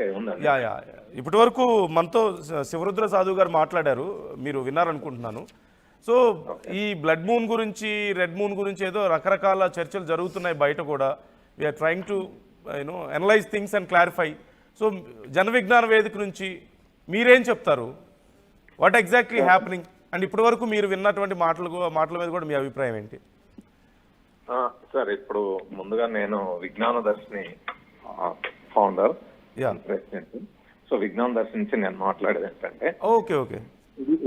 Okay ఉందండి. Yeah yeah ఇప్పటి వరకు మనతో శివరుద్ర సాధు గారు మాట్లాడారు, మీరు విన్నారనుకుంటున్నాను. సో ఈ బ్లడ్ మూన్ గురించి, రెడ్ మూన్ గురించి ఏదో రకరకాల చర్చలు జరుగుతున్నాయి బయట కూడా. We're trying to analyse things and clarify. So Jana Vignana వేదిక నుంచి మీరేం చెప్తారు? What exactly happening? అండ్ ఇప్పటి వరకు మీరు విన్నటువంటి మాటల మీద కూడా మీ అభిప్రాయం ఏంటి? సార్, ఇప్పుడు ముందుగా నేను విజ్ఞాన దర్శిని ఫౌండర్, ప్రెసిడెంట్. సో విజ్ఞాన దర్శి నుంచి నేను మాట్లాడేది ఏంటంటే, ఓకే ఓకే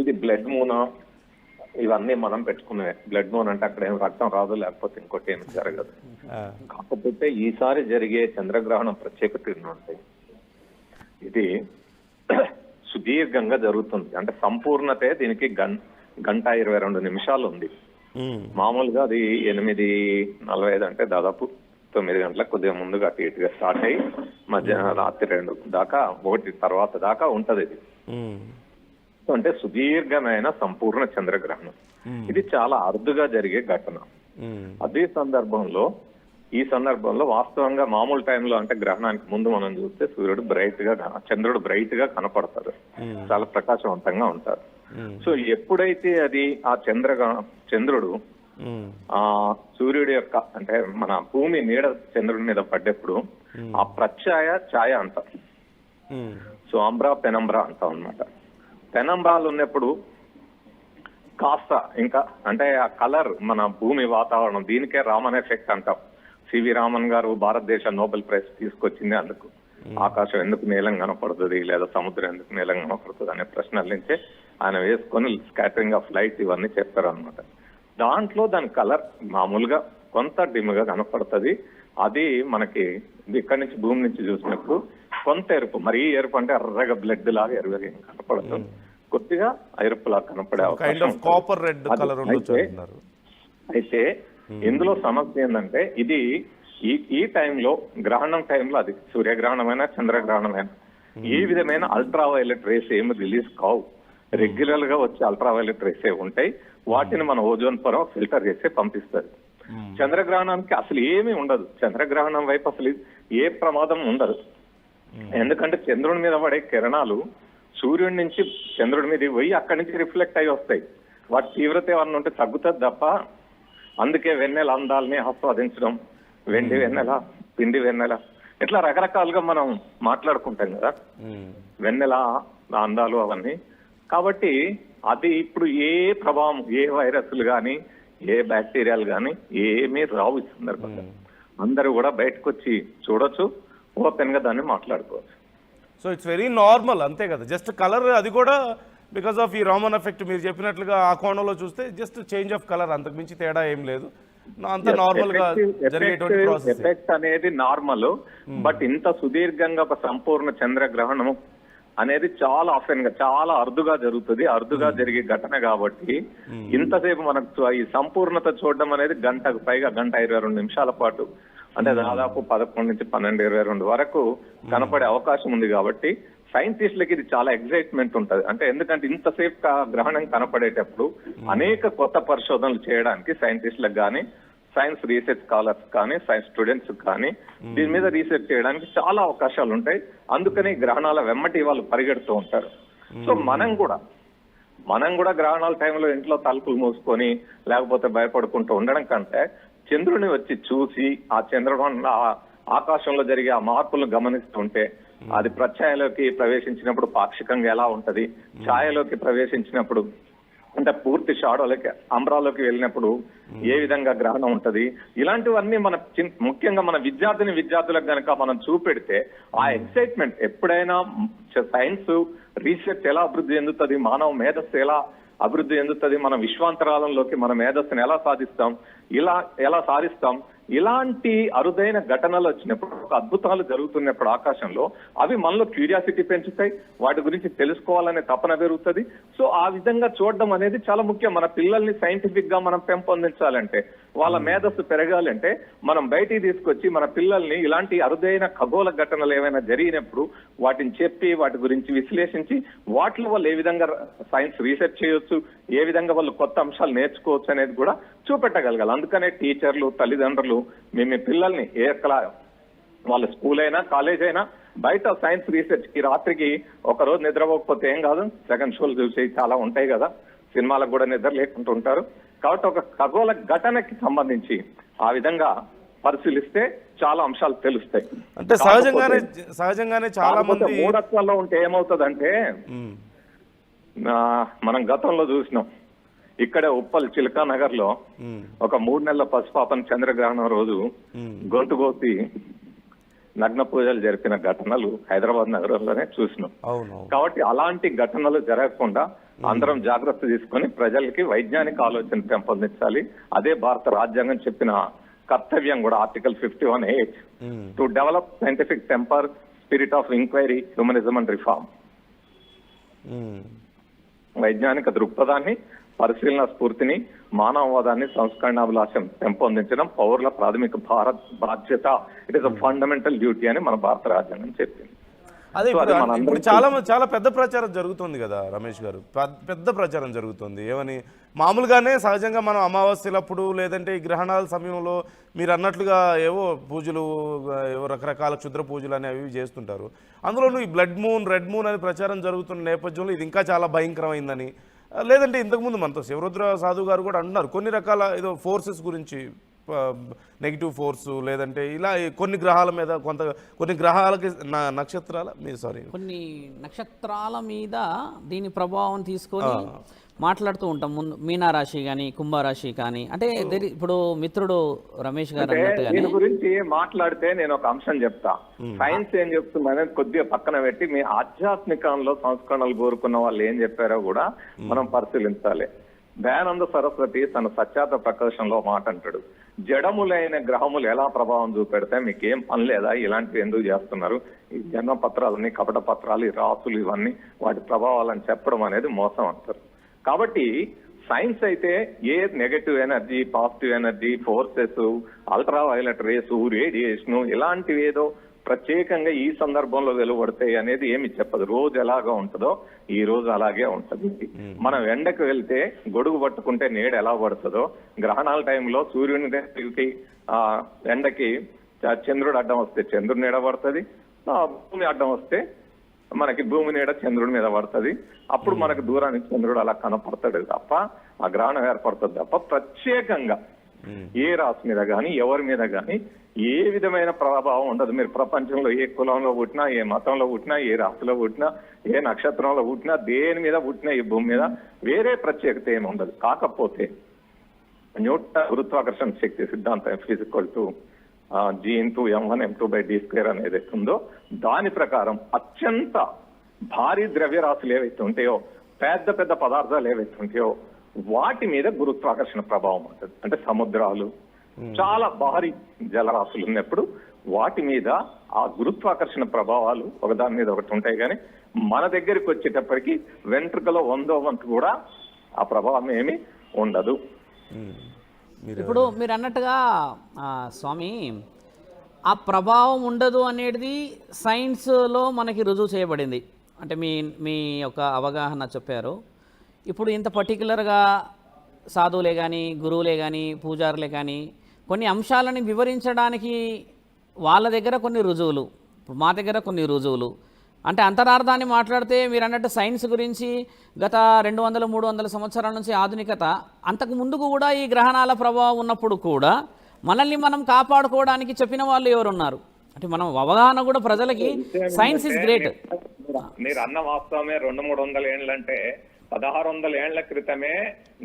ఇది బ్లడ్ మూన్, ఇవన్నీ మనం పెట్టుకునే. బ్లడ్ మూన్ అంటే అక్కడ ఏం రక్తం రాదు, లేకపోతే ఇంకోటి ఏమి జరగదు. కాకపోతే ఈసారి జరిగే చంద్రగ్రహణం ప్రత్యేకత ఏంటంటే, ఇది సుదీర్ఘంగా జరుగుతుంది. అంటే సంపూర్ణతే దీనికి 1:22 ఉంది. మామూలుగా అది 8:45 అంటే దాదాపు 9 గంటలకు కొద్దిగా ముందుగా అటు ఇటుగా స్టార్ట్ అయ్యి మధ్యాహ్నం రాత్రి 2 దాకా, 1 తర్వాత దాకా ఉంటది ఇది. అంటే సుదీర్ఘమైన సంపూర్ణ చంద్రగ్రహణం. ఇది చాలా అరుదుగా జరిగే ఘటన. అదే సందర్భంలో, ఈ సందర్భంలో వాస్తవంగా మామూలు టైంలో అంటే గ్రహణానికి ముందు మనం చూస్తే చంద్రుడు బ్రైట్ గా కనపడతారు, చాలా ప్రకాశవంతంగా ఉంటారు. సో ఎప్పుడైతే అది ఆ చంద్రుడు ఆ సూర్యుడి యొక్క అంటే మన భూమి నీడ చంద్రుడి మీద పడ్డప్పుడు ఆ ఛాయ అంటాం. సో అంబ్రా పెనంబ్రా అంటాం అన్నమాట. పెనంబ్రాలు ఉన్నప్పుడు కాస్త ఇంకా అంటే ఆ కలర్, మన భూమి వాతావరణం, దీనికే రామన్ ఎఫెక్ట్ అంటాం. సివి రామన్ గారు భారతదేశ నోబెల్ ప్రైజ్ తీసుకొచ్చింది అందుకు. ఆకాశం ఎందుకు నీలం కనపడుతుంది, లేదా సముద్రం ఎందుకు నీలం కనపడుతుంది అనే ప్రశ్నల నుంచే ఆయన వేసుకొని స్కాటరింగ్ ఆఫ్ లైట్ ఇవన్నీ చెప్తారు అనమాట. దాంట్లో దాని కలర్ మామూలుగా కొంత డిమ్గా కనపడుతుంది. అది మనకి ఇక్కడి నుంచి భూమి నుంచి చూసినప్పుడు కొంత ఎరుపు, మరీ ఎరుపు అంటే ఎర్రగా బ్లడ్ లాగా ఎరువుగా కనపడుతుంది, కొద్దిగా ఎరుపులాగా కనపడే అవకాశం. అయితే ఇందులో సమస్య ఏంటంటే, ఇది ఈ టైంలో, గ్రహణం టైంలో, అది సూర్యగ్రహణమైనా చంద్రగ్రహణమైనా ఏ విధమైన అల్ట్రావైలెట్ రేస్ ఏమి రిలీజ్ కావు. రెగ్యులర్ గా వచ్చే అల్ట్రావైలెట్ రేసే ఉంటాయి. వాటిని మన ఓజోన్ పొర ఫిల్టర్ చేసి పంపిస్తారు. చంద్రగ్రహణానికి అసలు ఏమీ ఉండదు. చంద్రగ్రహణం వైపు అసలు ఏ ప్రమాదం ఉండదు. ఎందుకంటే చంద్రుడి మీద పడే కిరణాలు సూర్యుడి నుంచి చంద్రుడి మీద పోయి అక్కడి నుంచి రిఫ్లెక్ట్ అయి వస్తాయి. వాటి తీవ్రత ఏమన్నా ఉంటే తగ్గుతుంది తప్ప. అందుకే వెన్నెల అందాలని ఆస్వాదించడం, వెండి వెన్నెల, పిండి వెన్నెల, ఇట్లా రకరకాలుగా మనం మాట్లాడుకుంటాం కదా వెన్నెల అందాలు అవన్నీ. కాబట్టి అది ఇప్పుడు ఏ ప్రభావం, ఏ వైరస్లు కానీ, ఏ బ్యాక్టీరియాలు కానీ ఏమీ రావు. ఈ సందర్భంగా అందరూ కూడా బయటకు వచ్చి చూడొచ్చు, ఓపెన్ గా దాన్ని మాట్లాడుకోవచ్చు. సో ఇట్స్ వెరీ నార్మల్, అంతే కదా. జస్ట్ కలర్, అది కూడా బికాస్ ఆఫ్ ఈ రామన్ ఎఫెక్ట్ మీరు చెప్పినట్లుగా ఆ కోణంలో చూస్తే జస్ట్ చేంజ్ ఆఫ్ కలర్, అంతకు మించి తేడా ఏం లేదు. అంత నార్మల్ గా జరిగేటువంటి ప్రాసెస్. ఎఫెక్ట్ అనేది నార్మల్, బట్ ఇంత సుదీర్ఘంగా ఒక సంపూర్ణ చంద్రగ్రహణం అనేది చాలా ఆఫెన్ గా, చాలా అరుదుగా జరుగుతుంది. అరుదుగా జరిగే ఘటన కాబట్టి ఇంతసేపు మనకు ఈ సంపూర్ణత చూడడం అనేది గంటకు పైగా, 1:22 పాటు, అంటే దాదాపు 11 నుంచి 12:22 వరకు కనపడే అవకాశం ఉంది. కాబట్టి సైంటిస్టులకి ఇది చాలా ఎగ్జైట్మెంట్ ఉంటది. అంటే ఎందుకంటే ఇంతసేపు గ్రహణం కనపడేటప్పుడు అనేక కొత్త పరిశోధనలు చేయడానికి సైంటిస్టులకు కానీ, సైన్స్ రీసెర్చ్ స్కాలర్స్ కానీ, సైన్స్ స్టూడెంట్స్ కానీ దీని మీద రీసెర్చ్ చేయడానికి చాలా అవకాశాలు ఉంటాయి. అందుకని గ్రహణాల వెమ్మటి వాళ్ళు పరిగెడుతూ ఉంటారు. సో మనం కూడా గ్రహణాల టైంలో ఇంట్లో తలుపులు మూసుకొని లేకపోతే భయపడుకుంటూ ఉండడం కంటే చంద్రుని వచ్చి చూసి ఆ చంద్రుడు ఆకాశంలో జరిగే ఆ మార్పులను గమనిస్తుంటే, అది ప్రఛాయలోకి ప్రవేశించినప్పుడు పాక్షికంగా ఎలా ఉంటది, ఛాయలోకి ప్రవేశించినప్పుడు అంటే పూర్తి షాడోలోకి, అంబ్రాలోకి వెళ్ళినప్పుడు ఏ విధంగా గ్రహణం ఉంటది, ఇలాంటివన్నీ మన ముఖ్యంగా మన విద్యార్థులకు గనక మనం చూపెడితే ఆ ఎక్సైట్మెంట్, ఎప్పుడైనా సైన్స్ రీసెర్చ్ ఎలా అభివృద్ధి చెందుతుంది, మానవ మేధస్సు ఎలా అభివృద్ధి చెందుతుంది, మన విశ్వాంతరాలంలోకి మన మేధస్సును ఎలా సాధిస్తాం, ఇలాంటి అరుదైన ఘటనలు వచ్చినప్పుడు, అద్భుతాలు జరుగుతున్నప్పుడు ఆకాశంలో అవి మనలో క్యూరియాసిటీ పెంచుతాయి, వాటి గురించి తెలుసుకోవాలనే తపన పెరుగుతుంది. సో ఆ విధంగా చూడడం అనేది చాలా ముఖ్యం. మన పిల్లల్ని సైంటిఫిక్ గా మనం పెంపొందించాలంటే, వాళ్ళ మేధస్సు పెరగాలంటే మనం బయటికి తీసుకొచ్చి మన పిల్లల్ని ఇలాంటి అరుదైన ఖగోళ ఘటనలు ఏమైనా జరిగినప్పుడు వాటిని చెప్పి, వాటి గురించి విశ్లేషించి, వాటిలో వాళ్ళు ఏ విధంగా సైన్స్ రీసెర్చ్ చేయొచ్చు, ఏ విధంగా వాళ్ళు కొత్త అంశాలు నేర్చుకోవచ్చు అనేది కూడా చూపెట్టగలగాలి. అందుకనే టీచర్లు, తల్లిదండ్రులు మీ పిల్లల్ని వాళ్ళ స్కూల్ అయినా, కాలేజ్ అయినా, బయట సైన్స్ రీసెర్చ్ కి రాత్రికి ఒక రోజు నిద్రపోకపోతే ఏం కాదు, సెకండ్ షోలు చూసి చాలా ఉంటాయి కదా, సినిమాలకు కూడా నిద్ర లేకుండా ఉంటారు. కాబట్టి ఒక ఖగోళ ఘటనకి సంబంధించి ఆ విధంగా పరిశీలిస్తే చాలా అంశాలు తెలుస్తాయి. అంటే సహజంగానే చాలా మంది మూఢత్వాల్లో ఉంటే ఏమవుతుందంటే, మనం గతంలో చూసినాం, ఇక్కడే ఉప్పల్ చిలకా నగర్ లో ఒక 3 నెలల పసిపాపను చంద్రగ్రహణం రోజు గొంతు కోసి నగ్న పూజలు జరిపిన ఘటనలు హైదరాబాద్ నగరంలోనే చూసినాం. కాబట్టి అలాంటి ఘటనలు జరగకుండా అందరం జాగ్రత్త తీసుకొని ప్రజలకి వైజ్ఞానిక ఆలోచన పెంపొందించాలి. అదే భారత రాజ్యాంగం చెప్పిన కర్తవ్యం కూడా, article 51(8) to develop scientific temper, spirit of enquiry, humanism and reform. వైజ్ఞానిక దృక్పథాన్ని, పరిశీలన స్ఫూర్తిని, మానవవాదాన్ని, సంస్కరణాభిలాషం పెంపొందించడం పౌరుల ప్రాథమిక బాధ్యత. It is a fundamental duty అని మన భారత రాజ్యాంగం చెప్పింది. అదే ఇప్పుడు చాలా పెద్ద ప్రచారం జరుగుతుంది కదా రమేష్ గారు, పెద్ద ప్రచారం జరుగుతుంది. ఏమని మామూలుగానే సహజంగా మనం అమావాస్యలప్పుడు లేదంటే ఈ గ్రహణాల సమయంలో మీరు అన్నట్లుగా ఏవో పూజలు, ఏవో రకరకాల క్షుద్ర పూజలు అనేవి చేస్తుంటారు. అందులోనూ ఈ బ్లడ్ మూన్, రెడ్ మూన్ అని ప్రచారం జరుగుతున్న నేపథ్యంలో ఇది ఇంకా చాలా భయంకరమైందని, లేదంటే ఇంతకుముందు మనతో శివరుద్ర సాధు గారు కూడా అంటున్నారు కొన్ని రకాల ఏదో ఫోర్సెస్ గురించి, నెగిటివ్ ఫోర్సు, లేదంటే ఇలా కొన్ని గ్రహాల మీద, కొన్ని గ్రహాలకి కొన్ని నక్షత్రాల మీద దీని ప్రభావం తీసుకొని మాట్లాడుతూ ఉంటాం. ముందు మీనారాశి కానీ కుంభరాశి కానీ, అంటే ఇప్పుడు మిత్రుడు రమేష్ గారు అన్నట్టుగానే దీని గురించి మాట్లాడితే నేను ఒక అంశం చెప్తా. సైన్స్ ఏం చెప్తుందనేది కొద్దిగా పక్కన పెట్టి మీ ఆధ్యాత్మికంలో సంస్కరణలు కోరుకున్న వాళ్ళు ఏం చెప్పారో కూడా మనం పరిశీలించాలి. దయానంద సరస్వతి తన సత్యార్థ ప్రకాశంలో మాట అంటాడు, జడములైన గ్రహములు ఎలా ప్రభావం చూపెడతాయి, మీకేం పని లేదా, ఇలాంటివి ఎందుకు చేస్తున్నారు, ఈ జన్మ పత్రాలన్నీ కపట పత్రాలు, ఈ రాసులు, ఇవన్నీ వాటి ప్రభావాలని చెప్పడం అనేది మోసం అంటారు. కాబట్టి సైన్స్ అయితే ఏ negative energy, positive energy, forces, ultra violet rays, radiation ఇలాంటివి ఏదో ప్రత్యేకంగా ఈ సందర్భంలో వెలువడతాయి అనేది ఏమి చెప్పదు. రోజు ఎలాగా ఉంటుందో ఈ రోజు అలాగే ఉంటది. మనం ఎండకు వెళ్తే గొడుగు పట్టుకుంటే నీడ ఎలా పడుతుందో, గ్రహణాల టైంలో సూర్యునికి ఎండకి చంద్రుడు అడ్డం వస్తే చంద్రుడి నీడ పడుతుంది, భూమి అడ్డం వస్తే మనకి భూమి నీడ చంద్రుడి మీద పడుతుంది. అప్పుడు మనకు దూరానికి చంద్రుడు అలా కనపడతాడు తప్ప, ఆ గ్రహణం ఏర్పడుతుంది తప్ప ప్రత్యేకంగా ఏ రాశి మీద కానీ ఎవరి మీద కానీ ఏ విధమైన ప్రభావం ఉండదు. మీరు ప్రపంచంలో ఏ కులంలో పుట్టినా, ఏ మతంలో పుట్టినా, ఏ రాశిలో పుట్టినా, ఏ నక్షత్రంలో పుట్టినా, దేని మీద పుట్టినా ఈ భూమి మీద వేరే ప్రత్యేకత ఏమి ఉండదు. కాకపోతే న్యూటన్ గురుత్వాకర్షణ శక్తి సిద్ధాంతం F=G × m1 m2/d² అనేది ఉందో దాని ప్రకారం అత్యంత భారీ ద్రవ్యరాశులు ఏవైతే ఉంటాయో, పెద్ద పెద్ద పదార్థాలు ఏవైతే ఉంటాయో వాటి మీద గురుత్వాకర్షణ ప్రభావం ఉంటుంది. అంటే సముద్రాలు, చాలా భారీ జలరాశులు ఉన్నప్పుడు వాటి మీద ఆ గురుత్వాకర్షణ ప్రభావాలు ఒకదాని మీద ఒకటి ఉంటాయి. కానీ మన దగ్గరికి వచ్చేటప్పటికి వెంట్రుకలో 100వ వంతు కూడా ఆ ప్రభావం ఏమి ఉండదు. ఇప్పుడు మీరు అన్నట్టుగా స్వామి, ఆ ప్రభావం ఉండదు అనేది సైన్స్లో మనకి రుజువు చేయబడింది. అంటే మీ యొక్క అవగాహన చెప్పారు. ఇప్పుడు ఇంత పర్టికులర్గా సాధువులే కానీ, గురువులే కానీ, పూజారులే కానీ కొన్ని అంశాలని వివరించడానికి వాళ్ళ దగ్గర కొన్ని రుజువులు, మా దగ్గర కొన్ని రుజువులు, అంటే అంతరార్థాన్ని మాట్లాడితే మీరు అన్నట్టు సైన్స్ గురించి గత 200-300 సంవత్సరాల నుంచి ఆధునికత, అంతకు ముందుకు కూడా ఈ గ్రహణాల ప్రభావం ఉన్నప్పుడు కూడా మనల్ని మనం కాపాడుకోవడానికి చెప్పిన వాళ్ళు ఎవరున్నారు? అంటే మనం అవగాహన కూడా ప్రజలకి, సైన్స్ ఇస్ గ్రేట్. మీరు అన్న వాస్తవమే. 200-300 ఏళ్ళంటే 1600 ఏళ్ల క్రితమే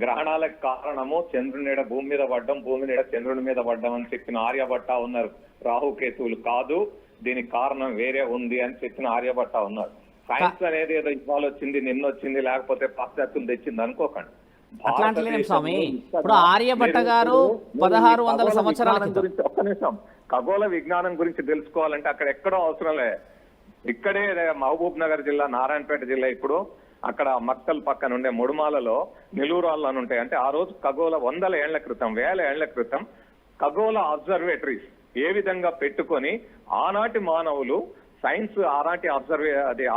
గ్రహణాలకు కారణము చంద్రుని నీడ భూమి మీద పడ్డం, భూమి నీడ చంద్రుని మీద పడ్డం అని చెప్పిన ఆర్యభట్ట ఉన్నారు. రాహుకేతువులు కాదు, దీనికి కారణం వేరే ఉంది అని చెప్పిన ఆర్యభట్ట ఉన్నారు. సైన్స్ అనేది ఏదో ఇవాళ వచ్చింది, నిన్న వచ్చింది, లేకపోతే పాశ్చాత్యులు తెచ్చింది అనుకోకండి. అట్లాంటి స్వామి, ఇప్పుడు ఆర్యభట్ట గారు 1600 సంవత్సరాల గురించి, ఒక్క నిమిషం, ఖగోళ విజ్ఞానం గురించి తెలుసుకోవాలంటే అక్కడ ఎక్కడో అవసరం లే. ఇక్కడే మహబూబ్ నగర్ జిల్లా, నారాయణపేట జిల్లా, ఇప్పుడు అక్కడ మక్కల్ పక్కన ఉండే ముడుమాలలో నిలువురాళ్ళు అని ఉంటాయి. అంటే ఆ రోజు ఖగోళ 100 ఏళ్ల క్రితం, 1000 ఏళ్ల క్రితం ఖగోళ అబ్జర్వేటరీస్ ఏ విధంగా పెట్టుకొని ఆనాటి మానవులు సైన్స్, ఆనాటి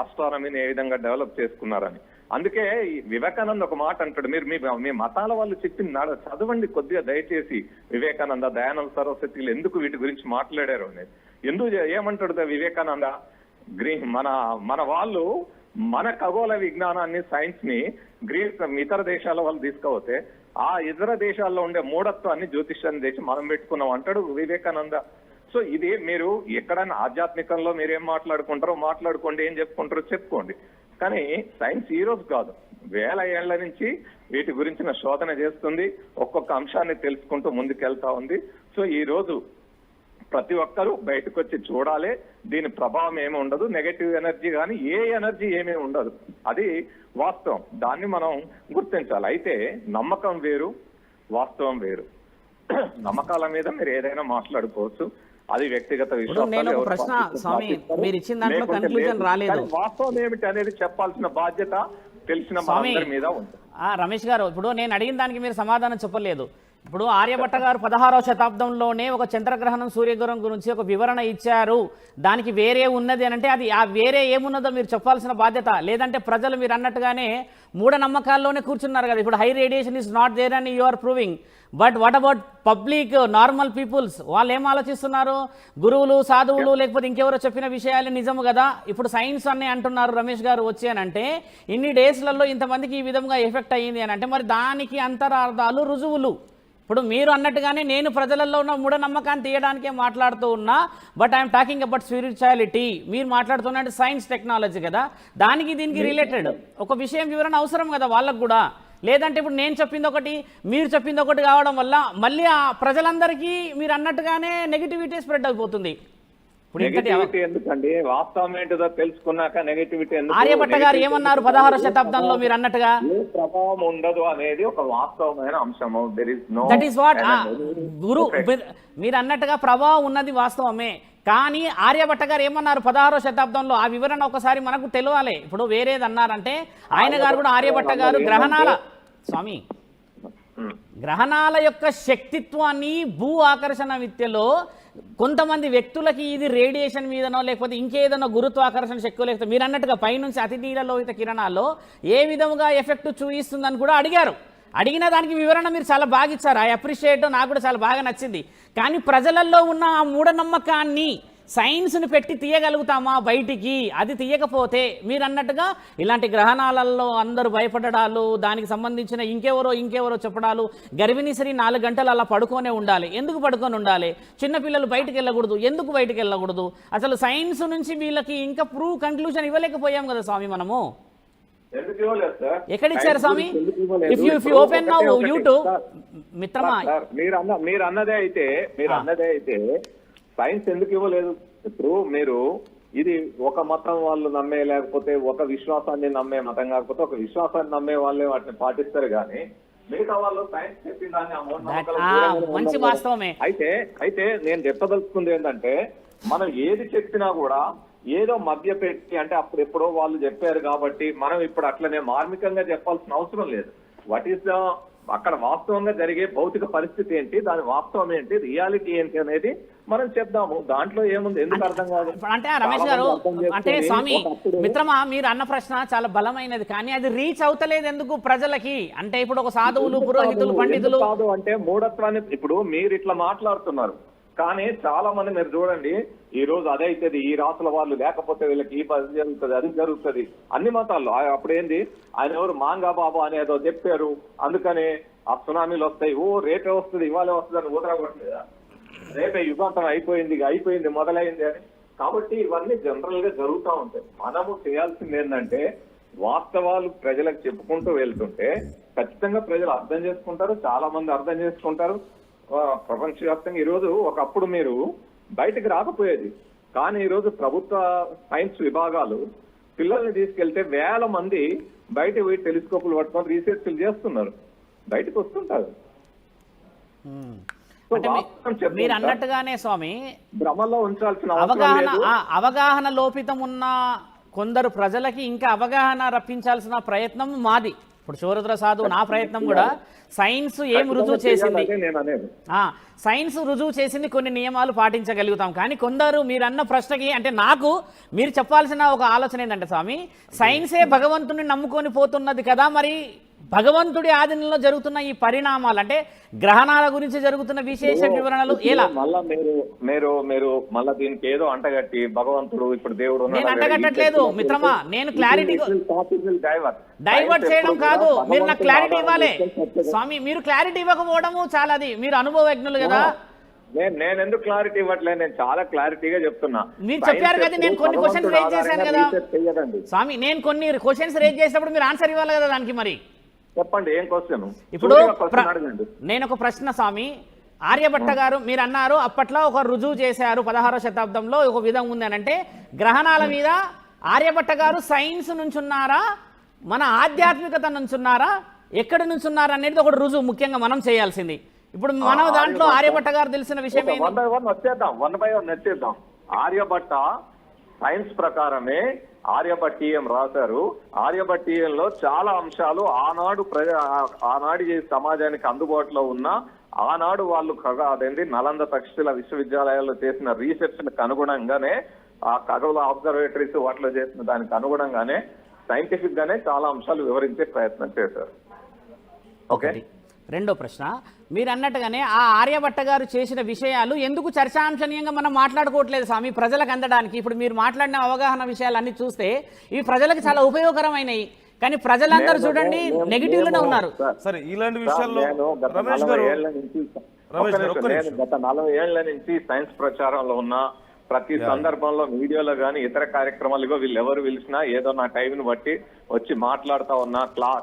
ఆస్ట్రానమీని ఏ విధంగా డెవలప్ చేసుకున్నారని. అందుకే వివేకానంద ఒక మాట అంటాడు, మీరు మీ మతాల వాళ్ళు చెప్పింది చదవండి కొద్దిగా దయచేసి. వివేకానంద, దయానంద సరస్వతిలు ఎందుకు వీటి గురించి మాట్లాడారు అనేది. ఏమంటాడు వివేకానంద, మన వాళ్ళు మన ఖగోళ విజ్ఞానాన్ని, సైన్స్ ని ఇతర దేశాల వాళ్ళు తీసుకపోతే ఆ ఇతర దేశాల్లో ఉండే మూఢత్వాన్ని జ్యోతిష్యాన్ని తెచ్చి మనం పెట్టుకున్నాం అంటాడు వివేకానంద. సో ఇది మీరు ఎక్కడైనా ఆధ్యాత్మికంలో మీరేం మాట్లాడుకుంటారో మాట్లాడుకోండి, ఏం చెప్పుకుంటారో చెప్పుకోండి. కానీ సైన్స్ ఈ రోజు కాదు, వేల ఏళ్ల నుంచి వీటి గురించిన శోధన చేస్తుంది, ఒక్కొక్క అంశాన్ని తెలుసుకుంటూ ముందుకెళ్తా ఉంది. సో ఈ రోజు ప్రతి ఒక్కరూ బయటకు వచ్చి చూడాలి, దీని ప్రభావం ఏమి ఉండదు, నెగటివ్ ఎనర్జీ కానీ ఏ ఎనర్జీ ఏమీ ఉండదు, అది వాస్తవం. దాన్ని మనం గుర్తించాలి. అయితే నమ్మకం వేరు, వాస్తవం వేరు. నమ్మకాల మీద మీరు ఏదైనా మాట్లాడుకోవచ్చు, అది వ్యక్తిగత నేను ఒక ప్రశ్న స్వామి, మీరు ఇచ్చిన దాంట్లో కన్క్లూజన్ రాలేదు. వాస్తవం ఏమిటి అనేది చెప్పాల్సిన బాధ్యత తెలిసిన అందరి మీద ఉంది. రమేష్ గారు, ఇప్పుడు నేను అడిగిన దానికి మీరు సమాధానం చెప్పలేదు. ఇప్పుడు ఆర్యభట్ట గారు 16వ శతాబ్దంలోనే ఒక చంద్రగ్రహణం సూర్యగ్రహణం గురించి ఒక వివరణ ఇచ్చారు, దానికి వేరే ఉన్నది అని అంటే అది ఆ వేరే ఏమున్నదో మీరు చెప్పాల్సిన బాధ్యత. లేదంటే ప్రజలు మీరు అన్నట్టుగానే మూఢనమ్మకాల్లోనే కూర్చున్నారు కదా. ఇప్పుడు high radiation is not there అని you are proving, but what about public normal peoples? వాళ్ళు ఏం ఆలోచిస్తున్నారు? గురువులు, సాధువులు, లేకపోతే ఇంకెవరో చెప్పిన విషయాలు నిజము కదా. ఇప్పుడు సైన్స్ అని అంటున్నారు రమేష్ గారు వచ్చి అని అంటే, ఇన్ని డేస్లలో ఇంతమందికి ఈ విధంగా ఎఫెక్ట్ అయ్యింది అని అంటే మరి దానికి అంతరార్థాలు, రుజువులు. ఇప్పుడు మీరు అన్నట్టుగానే నేను ప్రజలలో ఉన్న మూఢనమ్మకాన్ని తీయడానికే మాట్లాడుతూ ఉన్నా, but I'm talking about spirituality. మీరు మాట్లాడుతున్నట్టు సైన్స్, టెక్నాలజీ కదా, దానికి దీనికి రిలేటెడ్ ఒక విషయం వివరణ అవసరం కదా వాళ్ళకు కూడా. లేదంటే ఇప్పుడు నేను చెప్పింది ఒకటి, మీరు చెప్పింది ఒకటి కావడం వల్ల మళ్ళీ ఆ ప్రజలందరికీ మీరు అన్నట్టుగానే నెగిటివిటీ స్ప్రెడ్ అయిపోతుంది. నెగటివిటీ ఎందుకండి? వాస్తవం ఏంటిదో తెలుసుకున్నాక నెగటివిటీ ఎందుకు? ఆర్యభట్ట గారు ఏమన్నారు 16వ శతాబ్దంలో మీరు అన్నట్టుగా? ప్రభావం ఉండదు అనేది ఒక వాస్తవమైన అంశము. దట్ ఈస్ వాట్ గురు మీరు అన్నట్టుగా ప్రభావం ఉన్నది వాస్తవమే. కానీ ఆర్యభట్ట గారు ఏమన్నారు 16వ శతాబ్దంలో? ఆ వివరణ ఒకసారి మనకు తెలియాలి. ఇప్పుడు వేరేది అన్నారంటే ఆయన గారు కూడా ఆర్యభట్ట గారు గ్రహణాల స్వామి గ్రహణాల యొక్క శక్తిత్వాన్ని భూ ఆకర్షణ విద్యలో కొంతమంది వ్యక్తులకి ఇది రేడియేషన్ మీదనో లేకపోతే ఇంకేదైనా గురుత్వాకర్షణ శక్తి లేకపోతే మీరు అన్నట్టుగా పైనుంచి అతి నీలలోహిత కిరణాల్లో ఏ విధంగా ఎఫెక్ట్ చూయిస్తుందని కూడా అడిగారు. అడిగిన దానికి వివరణ మీరు చాలా బాగా ఇచ్చారు. ఐ అప్రిషియేట్, నాకు కూడా చాలా బాగా నచ్చింది. కానీ ప్రజలలో ఉన్న ఆ మూఢనమ్మకాన్ని సైన్స్ని పెట్టి తీయగలుగుతామా బయటికి? అది తీయకపోతే మీరు అన్నట్టుగా ఇలాంటి గ్రహణాలలో అందరూ భయపడడాలు, దానికి సంబంధించిన ఇంకెవరో చెప్పడాలు, గర్భిణీ స్త్రీ 4 గంటలు అలా పడుకొనే ఉండాలి. ఎందుకు పడుకొని ఉండాలి? చిన్నపిల్లలు బయటికి వెళ్ళకూడదు, ఎందుకు బయటికి వెళ్ళకూడదు? అసలు సైన్స్ నుంచి వీళ్ళకి ఇంకా కన్క్లూజన్ ఇవ్వలేకపోయాం కదా స్వామి మనము. ఎక్కడిచ్చారు స్వామి? If you open now YouTube మిత్రమా, మీరు అన్నదే అయితే సైన్స్ ఎందుకు ఇవ్వలేదు? ఇప్పుడు మీరు ఇది ఒక మతం వాళ్ళు నమ్మే, లేకపోతే ఒక విశ్వాసాన్ని నమ్మే మతం కాకపోతే ఒక విశ్వాసాన్ని నమ్మే వాళ్ళే వాటిని పాటిస్తారు. కానీ మిగతా వాళ్ళు సైన్స్ చెప్పిన దాన్ని మంచి వాస్తవమే. అయితే నేను చెప్పదలుచుకుంది ఏంటంటే, మనం ఏది చెప్పినా కూడా ఏదో మధ్య పెట్టి, అంటే అప్పుడు ఎప్పుడో వాళ్ళు చెప్పారు కాబట్టి మనం ఇప్పుడు అట్లనే మార్మికంగా చెప్పాల్సిన అవసరం లేదు. వాట్ ఈస్ ద అక్కడ వాస్తవంగా జరిగే భౌతిక పరిస్థితి ఏంటి, దాని వాస్తవం ఏంటి, రియాలిటీ ఏంటి అనేది మనం చెప్దాము. దాంట్లో ఏముంది, ఎందుకు అర్థం కాదు అంటే రమేష్ గారు? అంటే స్వామి మిత్రమా, మీరు అన్న ప్రశ్న చాలా బలమైనది, కానీ అది రీచ్ అవుతలేదు ఎందుకు ప్రజలకి? అంటే ఇప్పుడు ఒక సాధువులు, పురోహితులు, పండితులు కాదు అంటే మూఢత్వాన్ని. ఇప్పుడు మీరు ఇట్లా మాట్లాడుతున్నారు, కానీ చాలా మంది మీరు చూడండి, ఈ రోజు అదైతుంది, ఈ రాసుల వాళ్ళు లేకపోతే వీళ్ళకి ఈ పని జరుగుతుంది, అది జరుగుతుంది, అన్ని మతాల్లో. అప్పుడు ఏంది, ఆయన ఎవరు మాంగా బాబా అనేదో చెప్పారు, అందుకనే ఆ సునామీలు వస్తాయి, రేపే వస్తుంది, ఇవాళే వస్తుంది అని ఊదరగొట్టలేదా? రేపే యుగాంతం అయిపోయింది మొదలైంది అని. కాబట్టి ఇవన్నీ జనరల్ గా జరుగుతూ ఉంటాయి. మనము చేయాల్సింది ఏంటంటే, వాస్తవాలు ప్రజలకు చెప్పుకుంటూ వెళ్తుంటే ఖచ్చితంగా ప్రజలు అర్థం చేసుకుంటారు, చాలా మంది అర్థం చేసుకుంటారు. ప్రపంచవ్యాప్తంగా ఈరోజు ఒకప్పుడు మీరు బయటకు రాకపోయేది, కానీ ఈరోజు ప్రభుత్వ సైన్స్ విభాగాలు పిల్లల్ని తీసుకెళ్తే వేల మంది బయట పోయి టెలిస్కోపులు పట్టుకొని రీసెర్చ్లు చేస్తున్నారు, బయటకు వస్తుంటారు. మీరు అన్నట్టుగానే స్వామి భ్రమలో ఉంచాల్సిన అవగాహన లోపితం ఉన్న కొందరు ప్రజలకి ఇంకా అవగాహన రప్పించాల్సిన ప్రయత్నం మాది. ఇప్పుడు శివరుద్ర సాధువు నా ప్రయత్నం కూడా సైన్స్ ఏం రుజువు చేసింది, సైన్స్ రుజువు చేసింది కొన్ని నియమాలు పాటించగలుగుతాం. కానీ కొందరు మీరు అన్న ప్రశ్నకి అంటే నాకు మీరు చెప్పాల్సిన ఒక ఆలోచన ఏంటంటే స్వామి, సైన్సే భగవంతుని నమ్ముకొని పోతున్నది కదా, మరి భగవంతుడి ఆధీనంలో జరుగుతున్న ఈ పరిణామాలు అంటే గ్రహణాల గురించి జరుగుతున్న విశేష వివరణలు ఎలా? మళ్ళా మీరు మళ్ళా దీనికి ఏదో అంటగట్టి భగవంతుడు ఇప్పుడు దేవుడు నేను అంటగట్టట్లేదు మిత్రమా, నేను క్లారిటీ డైవర్ట్ చేయడం కాదు, మీరు నాకు క్లారిటీ ఇవ్వాలి స్వామి. మీరు క్లారిటీ ఇవ్వకపోవడము చాలా, అది మీరు అనుభవజ్ఞులు కదా. నేను ఎందుకు క్లారిటీ ఇవ్వట్లేదు, నేను చాలా క్లారిటీగా చెప్తున్నా. మీరు చెప్పారు కదా, నేను కొన్ని క్వశ్చన్స్ రేజ్ చేశాను కదా స్వామి, నేను కొన్ని క్వశ్చన్స్ రేజ్ చేసినప్పుడు మీరు ఆన్సర్ ఇవ్వాలి కదా దానికి. మరి చెప్పండి ఏం క్వశ్చన్. ఇప్పుడు నేను ఒక ప్రశ్న స్వామి, ఆర్యభట్ట గారు మీరు అన్నారు అప్పట్లో ఒక రుజువు చేశారు 16వ శతాబ్దంలో ఒక విధం ఉంది అని అంటే, గ్రహణాల మీద ఆర్యభట్ట గారు సైన్స్ నుంచి ఉన్నారా, మన ఆధ్యాత్మికత నుంచి ఉన్నారా, ఎక్కడి నుంచి ఉన్నారా అనేది ఒక రుజువు ముఖ్యంగా మనం చేయాల్సింది. ఇప్పుడు మనం దాంట్లో ఆర్యభట్ట గారు తెలిసిన విషయం ఏంటి? వన్ బై వన్ వచ్చేద్దాం. ఆర్యభట్ట సైన్స్ ప్రకారమే ఆర్యభట్టీయం రాశారు. ఆర్యభట్టీయంలో చాలా అంశాలు ఆనాడు సమాజానికి అందుబాటులో ఉన్న, ఆనాడు వాళ్ళు అదేంటి నలంద తక్షశిల విశ్వవిద్యాలయాల్లో చేసిన రీసెర్చ్ కి అనుగుణంగానే, ఆ ఖగోళ అబ్జర్వేటరీస్ వాటిలో చేసిన దానికి అనుగుణంగానే సైంటిఫిక్ గానే చాలా అంశాలు వివరించే ప్రయత్నం చేశారు. ఓకే, రెండో ప్రశ్న, మీరు అన్నట్టుగానే ఆ ఆర్యభట్ట గారు చేసిన విషయాలు ఎందుకు చర్చాంశనీయంగా మనం మాట్లాడుకోవట్లేదు స్వామి ప్రజలకు అందడానికి? ఇప్పుడు మీరు మాట్లాడిన అవగాహన విషయాలు అన్ని చూస్తే ఇవి ప్రజలకు చాలా ఉపయోగకరమైనవి, కానీ ప్రజలందరూ చూడండి నెగిటివ్ లోనే ఉన్నారు. సరే, ఇలాంటి విషయాల్లో రమేష్ గారు గత 40 ఏళ్ల నుంచి సైన్స్ ప్రచారంలో ఉన్న ప్రతి సందర్భంలో మీడియాలో గానీ ఇతర కార్యక్రమాలుగా వీళ్ళు ఎవరు పిలిచినా ఏదో నా టైంని బట్టి వచ్చి మాట్లాడుతా ఉన్నా,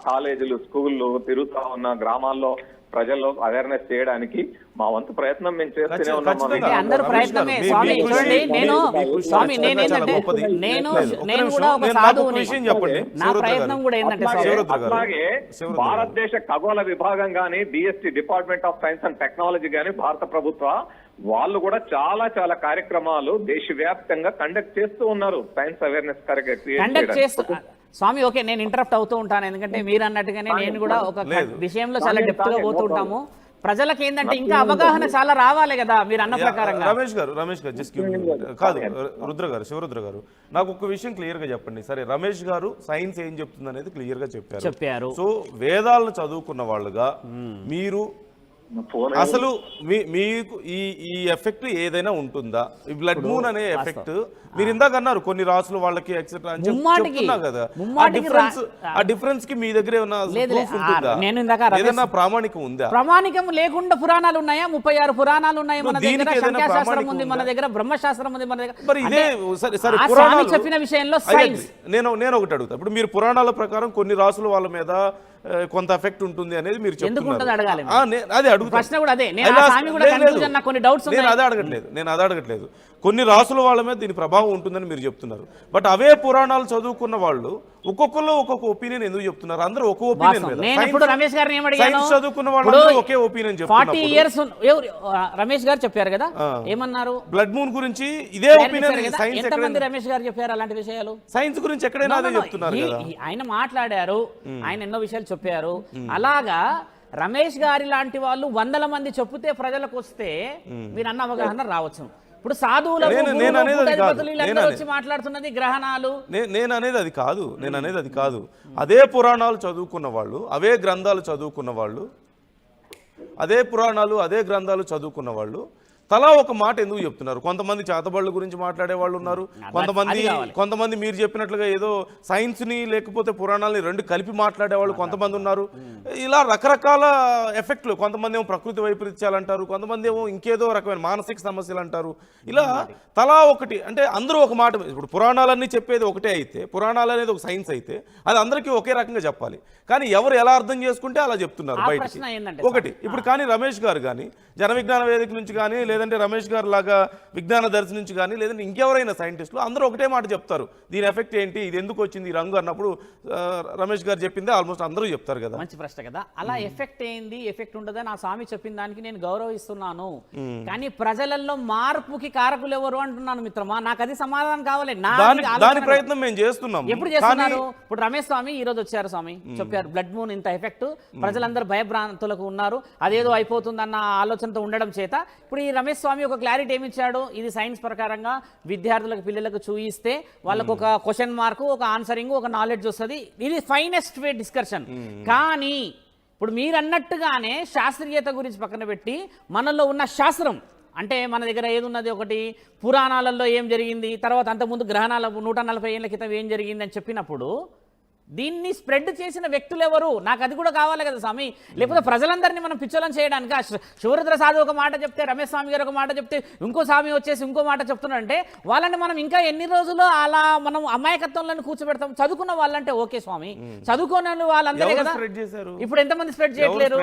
కాలేజీలు స్కూళ్ళు తిరుగుతా ఉన్నా, గ్రామాల్లో ప్రజల్లో అవేర్నెస్ చేయడానికి మా వంతు ప్రయత్నం మేము చేస్తూనే ఉన్నాం. అందరూ ప్రయత్నమే స్వామి. చూడండి, నేను కూడా ఒక సాధువుని, నా ప్రయత్నం కూడా ఏంటంటే అట్లాగే భారతదేశ ఖగోళ విభాగం గానీ, DST department of science and technology గానీ, భారత ప్రభుత్వ వాళ్ళు కూడా చాలా చాలా కార్యక్రమాలు దేశవ్యాప్తంగా కండక్ట్ చేస్తూ ఉన్నారు. సైన్స్ అవేర్నెస్ కండక్ట్ చేస్తూ స్వామి. ఓకే, నేను ఇంటరప్ట్ అవుతూ ఉంటాను, ఎందుకంటే మీరు అన్నట్టుగానే నేను కూడా ఒక విషయంలో చాలా డెప్త్ గా పోతూ ఉంటాము. ప్రజలకు ఏంటంటే ఇంకా అవగాహన చాలా రావాలి కదా మీరు అన్న ప్రకారంగా. రమేష్ గారు జస్ట్ కాదు, శివరుద్ర గారు నాకు ఒక విషయం క్లియర్ గా చెప్పండి. సరే, రమేష్ గారు సైన్స్ ఏం చెప్తుంది అనేది క్లియర్ గా చెప్పారు. సో వేదాలను చదువుకున్న వాళ్ళుగా మీరు అసలు మీకు ఈ ఎఫెక్ట్ ఏదైనా ఉంటుందా? ఈ బ్లడ్ మూన్ అనే ఎఫెక్ట్ మీరు ఇందాక అన్నారు కొన్ని రాసులు వాళ్ళకి ఎక్సెట్రా అని చెప్తున్నా కదా, ఆ డిఫరెన్స్ కి మీ దగ్గర ఏదైనా ప్రామాణికం ఉందా? ప్రామాణికం లేకుండా పురాణాలు ఉన్నాయా? 36 పురాణాలు ఉన్నాయి మన దగ్గర, సంఖ్యాశాస్త్రం ఉంది మన దగ్గర, బ్రహ్మశాస్త్రం ఉంది మన దగ్గర. మరి ఇదే సరే పురాణాలు చెప్పిన విషయంలో సైన్స్ నేను ఒకటి అడుగుతా. ఇప్పుడు మీరు పురాణాల ప్రకారం కొన్ని రాసుల వాళ్ళ మీద కొంత ఎఫెక్ట్ ఉంటుంది అనేది మీరు చెప్తున్నారు. నేను అదే అడగట్లేదు. కొన్ని రాసుల వాళ్ళ మీద దీని ప్రభావం ఉంటుందని మీరు చెప్తున్నారు. బట్ అవే పురాణాలు చదువుకున్న వాళ్ళు ఒక్కొక్కరు ఒక్కొక్క ఒపీనియన్ ఎందుకు చెప్తున్నారు? అందరూ ఒక ఒపీనియన్ చదువుకున్న వాళ్ళు ఒకే ఒపీనియన్ చెప్తున్నారు. రమేష్ గారు చెప్పారు కదా, ఏమన్నారు? బ్లడ్ మూన్ గురించి ఇదే ఒపీనియన్. సైన్స్ రమేష్ గారు చెప్పారు అలాంటి విషయాలు. సైన్స్ గురించి ఎక్కడైనా అదే చెప్తున్నారు. ఆయన మాట్లాడారు, ఆయన ఎన్నో విషయాలు చెప్పారు. అలాగా రమేష్ గారి లాంటి వాళ్ళు 100 మంది చెప్తే ప్రజలకు వస్తే మీరు అన్న అవగాహన రావచ్చు. ఇప్పుడు సాధువులకు వచ్చి మాట్లాడుతున్నది గ్రహణాలు. నేను అనేది అది కాదు. అదే పురాణాలు చదువుకున్న వాళ్ళు, అవే గ్రంథాలు చదువుకున్న వాళ్ళు, అదే పురాణాలు అదే గ్రంథాలు చదువుకున్న వాళ్ళు తలా ఒక మాట ఎందుకు చెప్తున్నారు? కొంతమంది చేతబడుల గురించి మాట్లాడే వాళ్ళు ఉన్నారు, కొంతమంది మీరు చెప్పినట్లుగా ఏదో సైన్స్ ని లేకపోతే పురాణాలని రెండు కలిపి మాట్లాడే వాళ్ళు కొంతమంది ఉన్నారు. ఇలా రకరకాల ఎఫెక్ట్లు, కొంతమంది ఏమో ప్రకృతి వైపరీత్యాలు, కొంతమంది ఏమో ఇంకేదో రకమైన మానసిక సమస్యలు అంటారు. ఇలా తలా ఒకటి అంటే అందరూ ఒక మాట. ఇప్పుడు పురాణాలన్నీ చెప్పేది ఒకటే అయితే, పురాణాలు అనేది ఒక సైన్స్ అయితే అది అందరికీ ఒకే రకంగా చెప్పాలి. కానీ ఎవరు ఎలా అర్థం చేసుకుంటే అలా చెప్తున్నారు బయటికి. ఒకటి ఇప్పుడు కానీ రమేష్ గారు కానీ జన విజ్ఞాన వేదిక నుంచి కానీ, లేదంటే రమేష్ గారు లాగా విజ్ఞాన దర్శి నుంచి కానీ, లేదంటే ఇంకెవరైనా సైంటిస్టులు అందరూ ఒకటే మాట చెప్తారు, దీని ఎఫెక్ట్ ఏంటి, ఇది ఎందుకు వచ్చింది ఈ రంగు అన్నప్పుడు రమేష్ గారు చెప్పిందే ఆల్మోస్ట్ అందరూ చెప్తారు కదా. మంచి ప్రశ్న కదా. అలా ఎఫెక్ట్ ఏంది ఎఫెక్ట్ ఉండదా? నా స్వామి చెప్పిన దానికి నేను గౌరవిస్తున్నాను, కానీ ప్రజలలో మార్పుకి కారకులు ఎవరు అంటున్నాను మిత్రమా. నాకు అది సమాధానం కావాలి. దాని ప్రయత్నం మేము చేస్తున్నాం. ఎప్పుడు చేస్తున్నారు? ఇప్పుడు రమేష్ స్వామి ఈ రోజు వచ్చారు, స్వామి చెప్పారు బ్లడ్ మూన్ ఇంత ఎఫెక్ట్, ప్రజలందరూ భయభ్రాంతులకు ఉన్నారు, అదేదో అయిపోతుందన్న ఆలోచనతో ఉండడం చేత ఇప్పుడు ఈ రమేష్ రమేష్ స్వామి ఒక క్లారిటీ ఏమి ఇచ్చాడు, ఇది సైన్స్ ప్రకారంగా విద్యార్థులకు పిల్లలకు చూయిస్తే వాళ్ళకు ఒక క్వశ్చన్ మార్కు, ఒక ఆన్సరింగ్, ఒక నాలెడ్జ్ వస్తుంది, ఇది ఫైనెస్ట్ వే డిస్కషన్. కానీ ఇప్పుడు మీరు అన్నట్టుగానే శాస్త్రీయత గురించి పక్కన పెట్టి మనలో ఉన్న శాస్త్రం అంటే మన దగ్గర ఏది ఉన్నది, ఒకటి పురాణాలలో ఏం జరిగింది, తర్వాత అంతకుముందు గ్రహణాల 140 ఏళ్ళ క్రితం ఏం జరిగింది అని చెప్పినప్పుడు దీన్ని స్ప్రెడ్ చేసిన వ్యక్తులు ఎవరు, నాకు అది కూడా కావాలి కదా స్వామి. లేకపోతే ప్రజలందరినీ మనం పిచ్చోళం చేయడానికి శివరుద్ర సాధు ఒక మాట చెప్తే, రమేష్ స్వామి గారు ఒక మాట చెప్తే, ఇంకో స్వామి వచ్చేసి ఇంకో మాట చెప్తున్నారంటే వాళ్ళని మనం ఇంకా ఎన్ని రోజులు అలా మనం అమాయకత్వంలో కూర్చోబెడతాం. చదువుకున్న వాళ్ళంటే ఓకే స్వామి, చదువుకున్న వాళ్ళందరే కదా. ఇప్పుడు ఎంతమంది స్ప్రెడ్ చేయట్లేరు.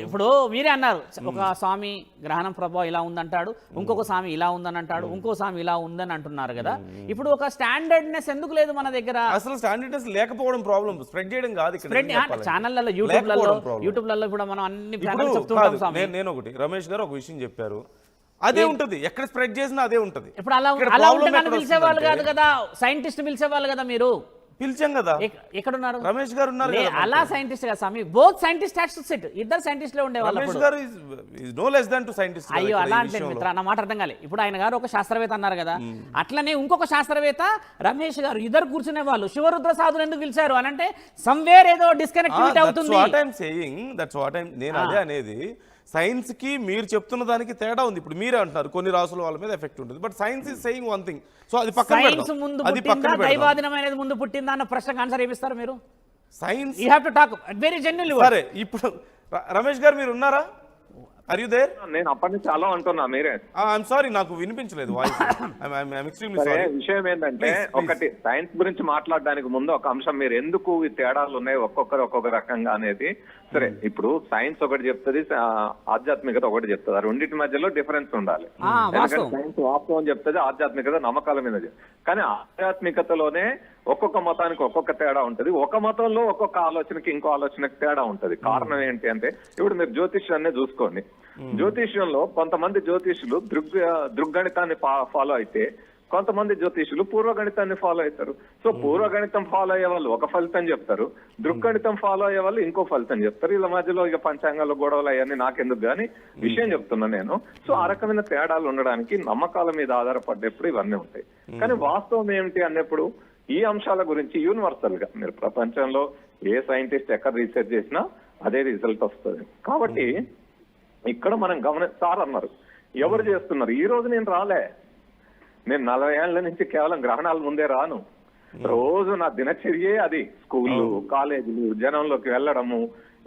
ఇప్పుడు మీరే అన్నారు, ఒక స్వామి గ్రహణం ప్రభావం ఇలా ఉందంటాడు, ఇంకొక స్వామి ఇలా ఉందని అంటాడు, ఇంకో స్వామి ఇలా ఉందని అంటున్నారు కదా. ఇప్పుడు ఒక స్టాండర్డ్నెస్ ఎందుకు లేదు మన దగ్గర? అసలు స్టాండర్డ్నెస్ లేకపోవడం ప్రాబ్లం, స్ప్రెడ్ చేయడం కాదు. ఛానళ్లలో యూట్యూబ్లలో ఇప్పుడు మనం అన్ని ఛానల్స్ చెప్తుంటాం స్వామి. నేను ఒకటి, రమేష్ గారు ఒక విషయం చెప్పారు, అదే ఉంటది, ఎక్కడ స్ప్రెడ్ చేసినా అదే ఉంటది. ఇప్పుడు అలా ఉంటే నన్ను పిలిచేవాళ్ళు కాదు కదా, సైంటిస్ట్ పిలిచేవాళ్ళు కదా. మీరు పిలిచాం కదా, ఎక్కడున్నారు? రమేష్ గారు ఉన్నారు. అలా సైంటిస్ట్ కదా స్వామి, both scientist has to sit, ఇద్దరు సైంటిస్టులే ఉండేవాళ్ళు. రమేష్ గారు is no less than two scientist. అయ్యో అలా అంటే మిత్ర, నా మాట అర్థం కాలే. ఇప్పుడు ఆయన గారు ఒక శాస్త్రవేత్త అన్నారు కదా, అట్లనే ఇంకొక శాస్త్రవేత్త రమేష్ గారు, ఇద్దరు కూర్చునే వాళ్ళు శివరుద్ర సాధుని ఎందుకు పిలిచారు అని అంటే సమ్వేర్ ఏదో డిస్కనెక్టివిటీ అవుతుంది. దట్స్ వాట్ ఐమ్ నేను అదే అనేది. సైన్స్ కి మీరు చెప్తున్న దానికి తేడా ఉంది. ఇప్పుడు మీరే అంటున్నారు కొన్ని రాసుల వాళ్ళ మీద ఎఫెక్ట్ ఉంటుంది, but science is saying one thing. So అది పక్కన సైన్స్ ముందు పుట్టిందా, దైవాధీనమైనది ముందు పుట్టిందా అన్న ప్రశ్నకు ఆన్సర్ ఏమిస్తారు మీరు? Science you have to talk very genuinely. సరే, ఇప్పుడు రమేష్ గారు మీరు ఉన్నారా? Are you there? నేను అప్పటి నుంచి అలా అంటున్నా, మీరే. ఐఎమ్ సారీ, నాకు వినిపించలేదు వాయిస్. I'm extremely sorry. విషయం ఏంటంటే, ఒకటి సైన్స్ గురించి మాట్లాడడానికి ముందు ఒక అంశం, మీరు ఎందుకు ఈ తేడాలు ఉన్నాయి ఒక్కొక్కరు ఒక్కొక్క రకంగా అనేది. సరే, ఇప్పుడు సైన్స్ ఒకటి చెప్తుంది, ఆధ్యాత్మికత ఒకటి చెప్తుంది, ఆ రెండింటి మధ్యలో డిఫరెన్స్ ఉండాలి. సైన్స్ వాస్తవం చెప్తుంది, ఆధ్యాత్మికత నమ్మకాల మీద. కానీ ఆధ్యాత్మికతలోనే ఒక్కొక్క మతానికి ఒక్కొక్క తేడా ఉంటది, ఒక మతంలో ఒక్కొక్క ఆలోచనకి ఇంకో ఆలోచనకి తేడా ఉంటది. కారణం ఏంటి అంటే, ఇప్పుడు మీరు జ్యోతిష్యాన్ని చూసుకోండి. జ్యోతిష్యంలో కొంతమంది జ్యోతిష్యులు దృగ్గణితాన్ని ఫాలో అయితే, కొంతమంది జ్యోతిష్యులు పూర్వగణితాన్ని ఫాలో అవుతారు. సో పూర్వగణితం ఫాలో అయ్యే వాళ్ళు ఒక ఫలితం చెప్తారు, దృగ్గణితం ఫాలో అయ్యే వాళ్ళు ఇంకో ఫలితం చెప్తారు. ఇలా మధ్యలో ఇక పంచాంగాలు గొడవలు అవన్నీ నాకెందుకు కానీ విషయం చెప్తున్నా నేను. సో ఆ రకమైన తేడాలు ఉండడానికి నమ్మకాల మీద ఆధారపడ్డప్పుడు ఇవన్నీ ఉంటాయి. కానీ వాస్తవం ఏమిటి అన్నప్పుడు ఈ అంశాల గురించి యూనివర్సల్ గా మీరు ప్రపంచంలో ఏ సైంటిస్ట్ ఎక్కడ రీసెర్చ్ చేసినా అదే రిజల్ట్ వస్తుంది. కాబట్టి ఇక్కడ మనం సార్ అన్నారు, ఎవరు చేస్తున్నారు? ఈ రోజు నేను రాలే, నేను 40 ఏళ్ల నుంచి కేవలం గ్రహణాల ముందే రాను. రోజు నా దినచర్యే అది. స్కూళ్ళు, కాలేజీలు, జనంలోకి వెళ్ళడము,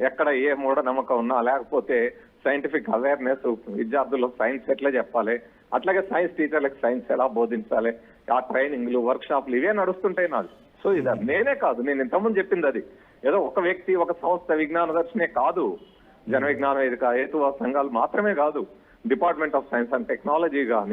ఎక్కడ ఏ మూఢనమ్మకం ఉన్నా, లేకపోతే సైంటిఫిక్ అవేర్నెస్, విద్యార్థుల్లో సైన్స్ ఎట్లా చెప్పాలి, అట్లాగే సైన్స్ టీచర్లకు సైన్స్ ఎలా బోధించాలి, ఆ ట్రైనింగ్లు, వర్క్ షాప్లు ఇవే నడుస్తుంటాయి నాది. సో ఇది నేనే కాదు, నేను ఇంతకుముందు చెప్పింది అది ఏదో ఒక వ్యక్తి, ఒక సంస్థ, విజ్ఞాన దర్శనే కాదు, జన విజ్ఞాన వేదిక, హేతువాద సంఘాలు మాత్రమే కాదు, department of science and technology కానీ